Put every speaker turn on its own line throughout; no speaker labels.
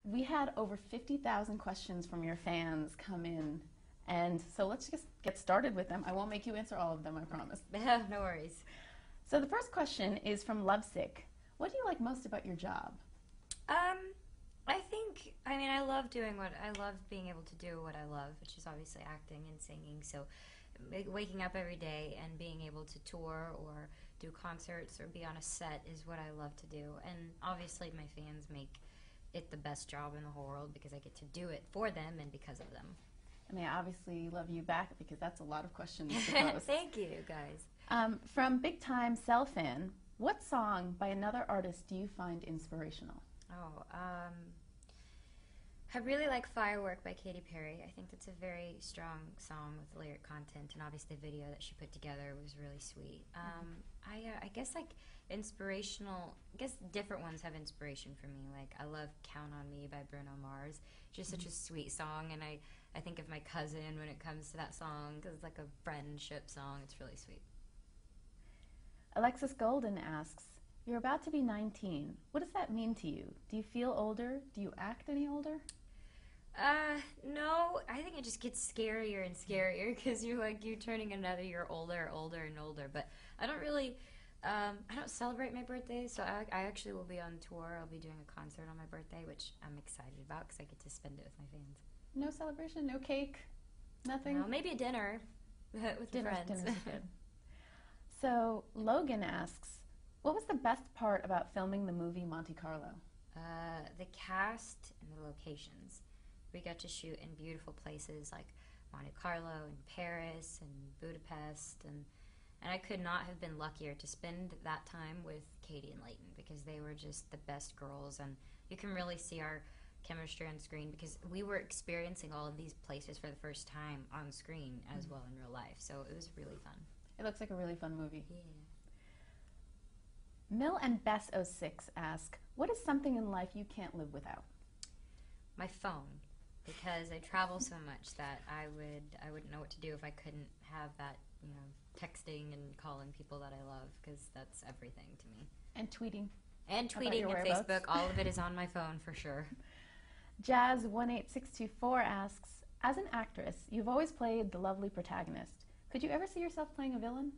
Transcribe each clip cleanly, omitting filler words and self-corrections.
We had over 50,000 questions from your fans come in, and so let's just get started with them. I won't make you answer all of them, I promise.
No worries.
So the first question is from Lovesick. What do you like most about your job?
I love I love being able to do what I love, which is obviously acting and singing. So waking up every day and being able to tour or do concerts or be on a set is what I love to do. And obviously my fans make it the best job in the whole world because I get to do it for them and because of them.
And they obviously love you back because that's a lot of questions to post.
Thank you, guys.
From Big Time Cell Fan, what song by another artist do you find inspirational?
I really like Firework by Katy Perry. I think that's a very strong song with lyric content, and obviously the video that she put together was really sweet. I guess like inspirational, I guess different ones have inspiration for me. Like I love Count on Me by Bruno Mars. Just such a sweet song, and I think of my cousin when it comes to that song because it's like a friendship song. It's really sweet.
Alexis Golden asks, you're about to be 19. What does that mean to you? Do you feel older? Do you act any older?
No, I think it just gets scarier and scarier because you're turning another year older, older and older. But I don't really, I don't celebrate my birthday, so I actually will be on tour. I'll be doing a concert on my birthday, which I'm excited about because I get to spend it with my fans.
No celebration, no cake, nothing?
No, maybe a dinner with friends.
Dinner's good. So Logan asks, what was the best part about filming the movie Monte Carlo?
The cast and the locations. We got to shoot in beautiful places like Monte Carlo and Paris and Budapest, and I could not have been luckier to spend that time with Katie and Leighton because they were just the best girls, and you can really see our chemistry on screen because we were experiencing all of these places for the first time on screen as well in real life, so it was really fun.
It looks like a really fun movie.
Yeah.
Mill and Bess06 ask, what is something in life you can't live without?
My phone, because I travel so much that I wouldn't know what to do if I couldn't have that, texting and calling people that I love, because that's everything to me.
And tweeting.
And tweeting and Facebook, all of it is on my phone for sure.
Jazz18624 asks, as an actress, you've always played the lovely protagonist. Could you ever see yourself playing a villain?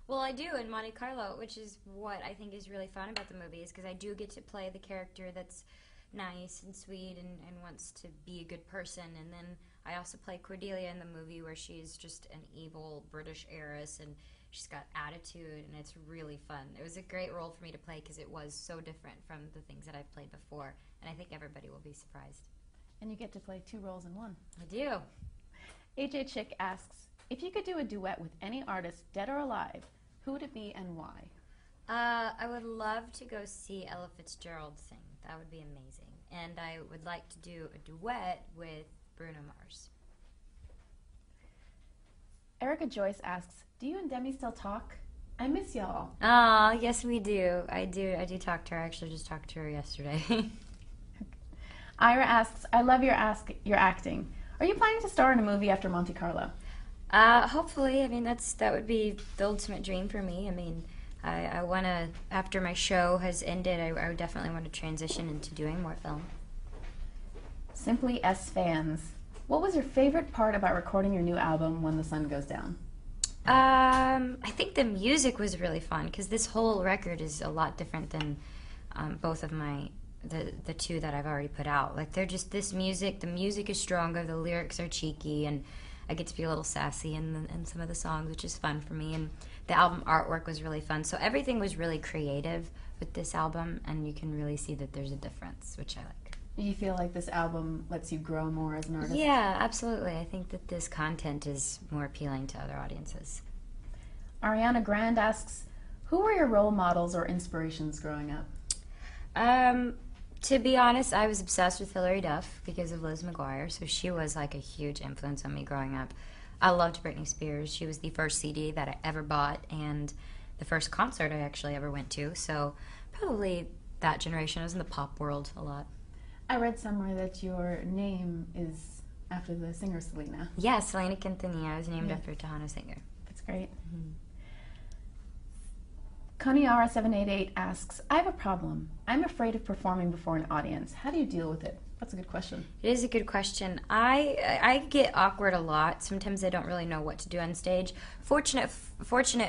Well, I do in Monte Carlo, which is what I think is really fun about the movie, is because I do get to play the character that's nice and sweet and wants to be a good person. And then I also play Cordelia in the movie where she's just an evil British heiress and she's got attitude, and it's really fun. It was a great role for me to play because it was so different from the things that I've played before, and I think everybody will be surprised.
And you get to play 2 roles in 1.
I do.
AJ Chick asks, if you could do a duet with any artist, dead or alive, who would it be and why?
I would love to go see Ella Fitzgerald sing. That would be amazing. And I would like to do a duet with Bruno Mars.
Erica Joyce asks, do you and Demi still talk? I miss y'all.
Oh, yes we do. I do talk to her. I actually just talked to her yesterday.
Ira asks, I love your acting. Are you planning to star in a movie after Monte Carlo?
Hopefully. I mean, that would be the ultimate dream for me. I mean, I want to, after my show has ended, I would definitely want to transition into doing more film.
Simply S Fans, what was your favorite part about recording your new album, When the Sun Goes Down?
I think the music was really fun because this whole record is a lot different than both of the 2 that I've already put out. Like they're just the music is stronger, the lyrics are cheeky, and I get to be a little sassy in some of the songs, which is fun for me. And the album artwork was really fun. So everything was really creative with this album, and you can really see that there's a difference, which I like.
You feel like this album lets you grow more as an artist?
Yeah, absolutely. I think that this content is more appealing to other audiences.
Ariana Grand asks, who were your role models or inspirations growing up?
To be honest, I was obsessed with Hilary Duff because of Liz McGuire, so she was like a huge influence on me growing up. I loved Britney Spears. She was the first CD that I ever bought and the first concert I actually ever went to, so probably that generation. I was in the pop world a lot.
I read somewhere that your name is after the singer Selena.
Yeah, Selena Quintanilla. I was named after a Tejano singer.
That's great. Koniara788 asks, I have a problem. I'm afraid of performing before an audience. How do you deal with it? That's a good question.
It is a good question. I get awkward a lot. Sometimes I don't really know what to do on stage. Fortunate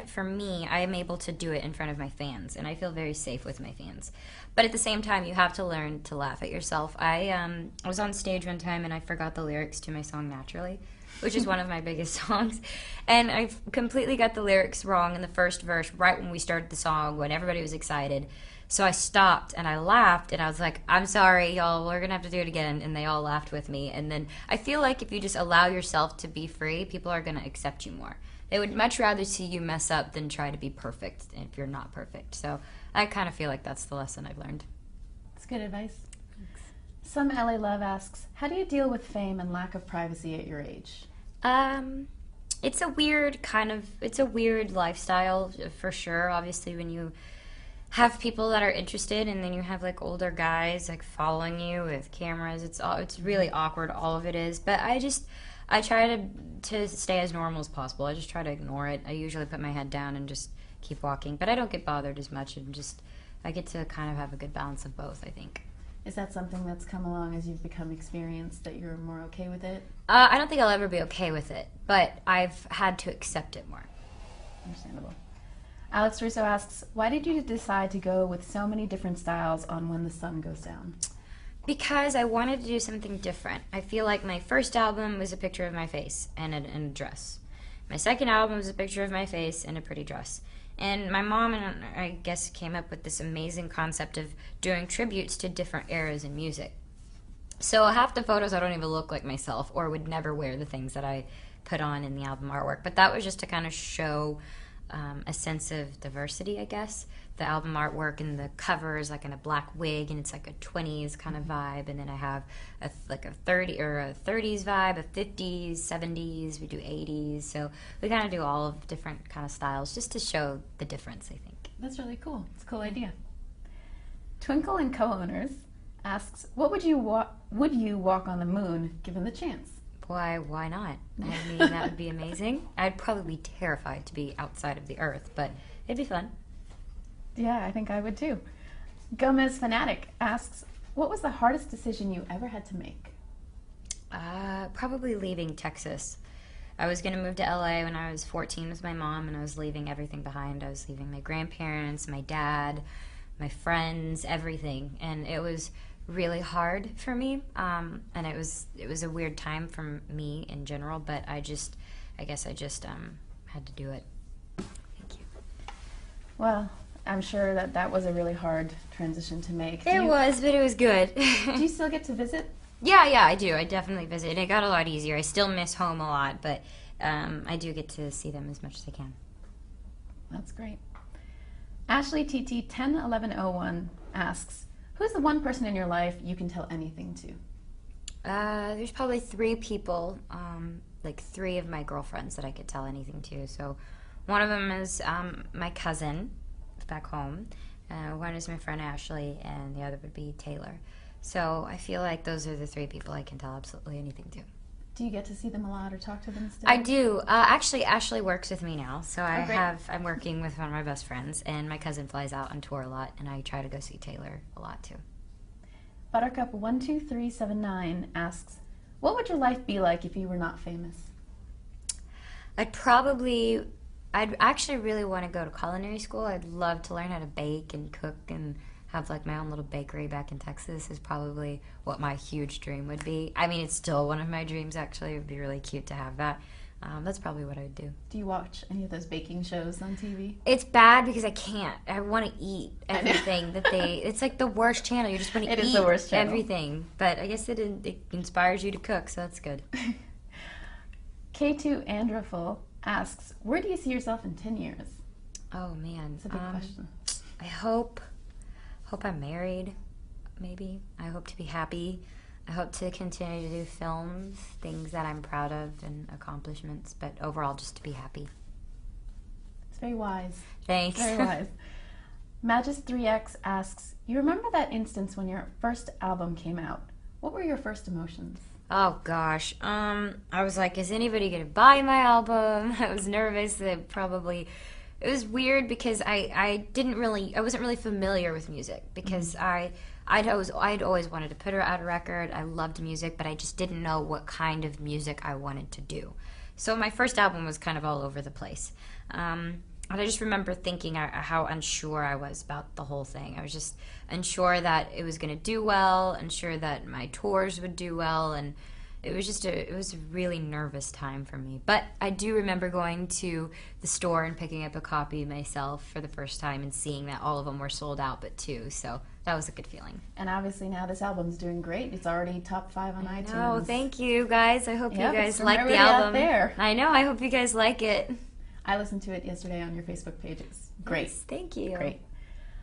for me, I am able to do it in front of my fans, and I feel very safe with my fans. But at the same time, you have to learn to laugh at yourself. I was on stage one time and I forgot the lyrics to my song Naturally, which is one of my biggest songs. And I completely got the lyrics wrong in the first verse right when we started the song, when everybody was excited. So I stopped and I laughed and I was like, I'm sorry, y'all, we're going to have to do it again. And they all laughed with me. And then I feel like if you just allow yourself to be free, people are going to accept you more. They would much rather see you mess up than try to be perfect if you're not perfect. So I kind of feel like that's the lesson I've learned.
That's good advice. Thanks. Some LA Love asks, how do you deal with fame and lack of privacy at your age?
It's a weird lifestyle for sure. Obviously, when you have people that are interested and then you have like older guys like following you with cameras, it's really awkward. All of it is, but I try to stay as normal as possible. I just try to ignore it. I usually put my head down and just keep walking, but I don't get bothered as much, and I get to kind of have a good balance of both, I think.
Is that something that's come along as you've become experienced, that you're more okay with it?
I don't think I'll ever be okay with it, but I've had to accept it more.
Understandable. Alex Russo asks, why did you decide to go with so many different styles on When the Sun Goes Down?
Because I wanted to do something different. I feel like my first album was a picture of my face and a dress. My second album was a picture of my face and a pretty dress. And my mom and I guess came up with this amazing concept of doing tributes to different eras in music. So half the photos I don't even look like myself or would never wear the things that I put on in the album artwork. But that was just to kind of show a sense of diversity, I guess. The album artwork and the cover is like in a black wig and it's like a 20s kind of vibe. And then I have a 30s vibe, a 50s, 70s, we do 80s. So we kind of do all of different kind of styles just to show the difference, I think.
That's really cool. It's a cool idea. Twinkle and Co-Owners asks, what would you walk on the moon given the chance?
Why not? I mean, that would be amazing. I'd probably be terrified to be outside of the earth, but it'd be fun.
Yeah, I think I would too. Gomez Fanatic asks, what was the hardest decision you ever had to make?
Probably leaving Texas. I was going to move to LA when I was 14 with my mom, and I was leaving everything behind. I was leaving my grandparents, my dad, my friends, everything. And it was really hard for me, and it was a weird time for me in general, but I guess I just had to do it. Thank you.
Well, I'm sure that was a really hard transition to make.
It was, but it was good.
Do you still get to visit?
Yeah, I do. I definitely visit. And it got a lot easier. I still miss home a lot, but I do get to see them as much as I can.
That's great. Ashley TT 101101 asks, who's the one person in your life you can tell anything to?
There's probably 3 people, like 3 of my girlfriends that I could tell anything to. So one of them is my cousin back home. One is my friend Ashley, and the other would be Taylor. So I feel like those are the 3 people I can tell absolutely anything to.
Do you get to see them a lot or talk to them still?
I do. Actually, Ashley works with me now, so
great.
I'm working with one of my best friends, and my cousin flies out on tour a lot, and I try to go see Taylor a lot too.
Buttercup 12379 asks, what would your life be like if you were not famous?
I'd actually really want to go to culinary school. I'd love to learn how to bake and cook and have like my own little bakery back in Texas is probably what my huge dream would be. I mean, it's still one of my dreams, actually. It would be really cute to have that. That's probably what I'd do.
Do you watch any of those baking shows on TV?
It's bad because I can't. I want to eat everything that it's like the worst channel. You just want to eat
the worst channel.
Everything. But I guess it inspires you to cook, so that's good.
K2 Andraful asks, where do you see yourself in 10 years?
Oh, man.
It's a big question.
I hope I'm married, maybe. I hope to be happy. I hope to continue to do films, things that I'm proud of and accomplishments, but overall just to be happy.
It's very wise.
Thanks.
Very wise. Magis3X asks, you remember that instance when your first album came out? What were your first emotions?
Oh gosh, I was like, is anybody gonna buy my album? I was nervous that it was weird because I wasn't really familiar with music because I I'd always wanted to put out a record. I loved music, but I just didn't know what kind of music I wanted to do. So my first album was kind of all over the place. And I just remember thinking how unsure I was about the whole thing. I was just unsure that it was going to do well, unsure that my tours would do well, and it was a really nervous time for me. But I do remember going to the store and picking up a copy myself for the first time and seeing that all of them were sold out but two. So that was a good feeling.
And obviously now this album's doing great. It's already top 5 on iTunes.
Oh, thank you guys. I hope you guys like the
album.
album.
There.
I know. I hope you guys like it.
I listened to it yesterday on your Facebook pages. Great.
Yes, thank you.
Great.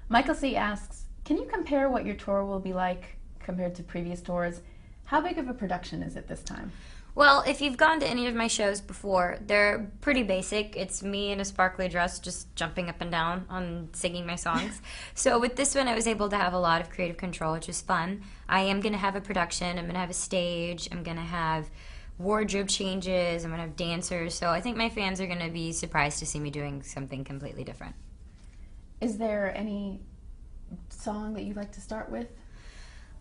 Michael C. asks, can you compare what your tour will be like compared to previous tours? How big of a production is it this time?
Well, if you've gone to any of my shows before, they're pretty basic. It's me in a sparkly dress just jumping up and down on singing my songs. So with this one, I was able to have a lot of creative control, which was fun. I am going to have a production. I'm going to have a stage. I'm going to have wardrobe changes. I'm going to have dancers. So I think my fans are going to be surprised to see me doing something completely different.
Is there any song that you'd like to start with?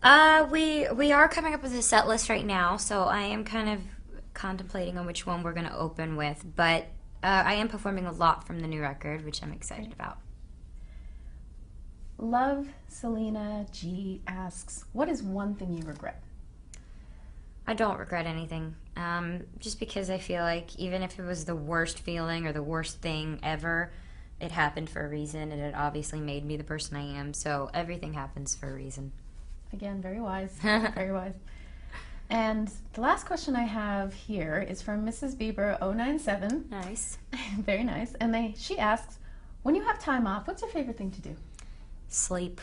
We are coming up with a set list right now, so I am kind of contemplating on which one we're going to open with, but I am performing a lot from the new record, which I'm excited about.
Love Selena G asks, what is one thing you regret?
I don't regret anything, just because I feel like even if it was the worst feeling or the worst thing ever, it happened for a reason, and it obviously made me the person I am, so everything happens for a reason.
Again, very wise, very wise. And the last question I have here is from Mrs. Bieber 097.
Nice.
Very nice. And she asks, when you have time off, what's your favorite thing to do?
Sleep.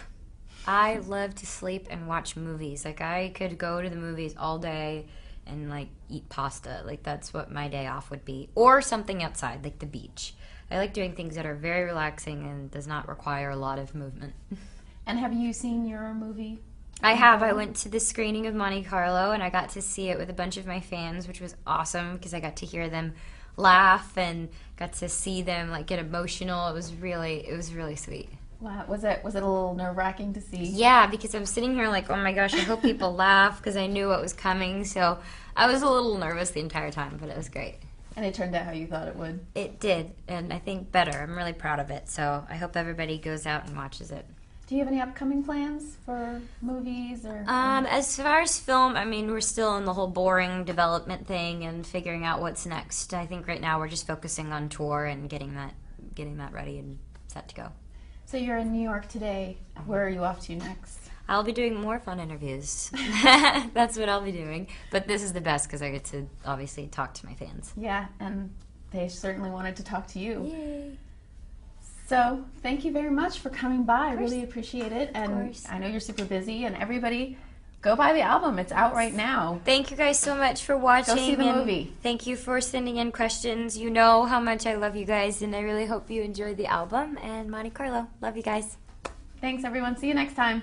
I love to sleep and watch movies. Like, I could go to the movies all day and, like, eat pasta. Like, that's what my day off would be. Or something outside, like the beach. I like doing things that are very relaxing and does not require a lot of movement.
And have you seen your movie?
I have. I went to the screening of Monte Carlo, and I got to see it with a bunch of my fans, which was awesome because I got to hear them laugh and got to see them like get emotional. It was really sweet.
Wow. Was it a little nerve-wracking to see?
Yeah, because I'm sitting here like, oh my gosh, I hope people laugh because I knew what was coming. So I was a little nervous the entire time, but it was great.
And it turned out how you thought it would.
It did, and I think better. I'm really proud of it. So I hope everybody goes out and watches it.
Do you have any upcoming plans for movies or?
As far as film, I mean, we're still in the whole boring development thing and figuring out what's next. I think right now we're just focusing on tour and getting that ready and set to go.
So you're in New York today. Where are you off to next?
I'll be doing more fun interviews. That's what I'll be doing. But this is the best because I get to obviously talk to my fans.
Yeah, and they certainly wanted to talk to you.
Yay.
So thank you very much for coming by. I really appreciate it. And I know you're super busy. And everybody, go buy the album. It's out right now.
Thank you guys so much for watching.
Go see the movie.
Thank you for sending in questions. You know how much I love you guys, and I really hope you enjoyed the album. And Monte Carlo. Love you guys.
Thanks, everyone. See you next time.